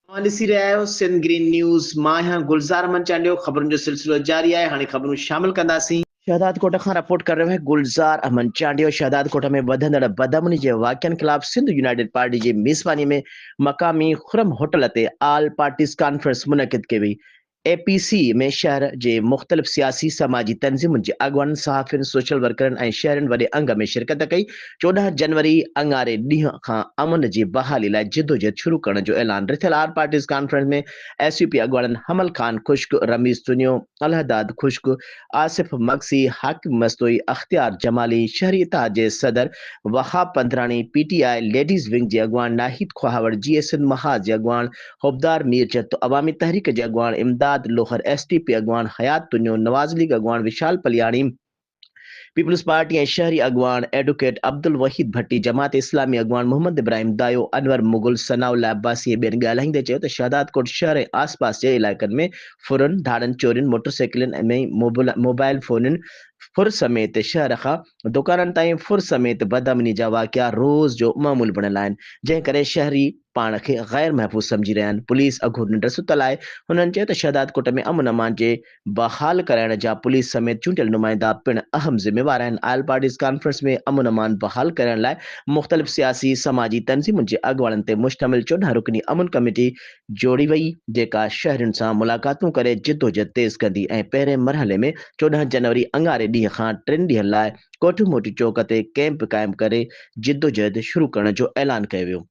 ॾिसी रहिया आहियो सिंध ग्रीन न्यूज़। मां आहियां गुलज़ार अहमद चांडियो। ख़बरुनि जो सिलसिलो जारी आहे। हाणे ख़बरूं शामिल कंदासीं। शहदाद कोट खां रिपोर्ट कर रहियो है गुलज़ार अहमद चांडियो। शहदाद कोट में वधंदड़ बदअमनी जे वाक़िअनि ख़िलाफ़ सिंध यूनाइटेड पार्टी जी मेज़बानी में मक़ामी खुरम होटल ते आल पार्टीज़ कॉन्फ्रेंस मुनक़िद कई वई। एपीसी में शहर जे मुख़्तलिफ़ सियासी समाजी तंज़ीमुनि जे अॻुवाननि, सहाफ़ियुनि, सोशल वर्करनि ऐं शहरनि वॾे अंग में शिरकत कई। 14 जनवरी अंगारे ॾींहं खां अमन जी बहाली लाइ जिदोजहद शुरू करण जो ऐलान रिथियल। आल पार्टीज़ कॉन्फ्रेंस में एसयूपी अॻुवाननि हमल खान खुश्क, रमीज़ तुनियो, अलहदाद खुश्क, आसिफ मक्सी, हाकिम मस्तोई, अख्तियार जमाली, शहरी इत्तेहाद जे सदर वहाब पंधराणी, पीटीआई लेडीज़ विंग जे अॻुवान नाहिद खुहावड़, जीए सिंध महाज जे अॻुवान होबदार मीरचंद, अवामी तहरीक जे अॻुवान इमदाद लोहर, एसटीपी अॻुवान हयात तुनियो, नवाज़ लीग अॻुवान विशाल पलियाणी, पीपल्स पार्टी ऐं शहरी अॻुवान एडवोकेट अब्दुल वहीद भट्टी, जमात इस्लामी अॻुवान मोहम्मद इब्राहिम दायो, अनवर मुगुल, सनाउल्लाह अब्बासी ऐं ॿियनि ॻाल्हाईंदे चयो त शहदाद कोट शहर ऐं आसपास जे इलाइक़नि में फुरन, धाड़नि, चोरियुनि, मोटरसाइकिलनि ऐं मोबाइल फ़ोननि फुर समेत शहर खां दुकाननि ताईं फुर समेत बदअमनी जा वाक़िआ रोज़ जो मामूल बणियल आहिनि, जंहिं करे शहरी पाण खे गैर महफ़ूज़ सम्झी रहिया आहिनि। पुलिस अघु निंड सुतल आहे। हुननि चयो त शहदाद कोट में अमन अमान जे बहाल कराइण जा पुलिस समेत चूंडियल नुमाइंदा पिणु अहम ज़िम्मेवार आहिनि। आल पार्टीज़ कॉन्फ्रेंस में अमन अमान बहाल करण लाइ मुख़्तलिफ़ सियासी समाजी तंज़ीमुनि जे अॻुवाननि ते मुश्तमिल 14 रुकनी अमन कमेटी जोड़ी वई, जेका शहरियुनि सां मुलाक़ातूं करे जिदोजहद तेज़ कंदी ऐं पहिरें मरहले में 14 जनवरी अंगारे ॾींहं खां 3 ॾींहंनि लाइ कोठी मोटी चौक ते कैंप क़ाइमु करे जिदोजहद शुरू करण जो ऐलान कयो वियो।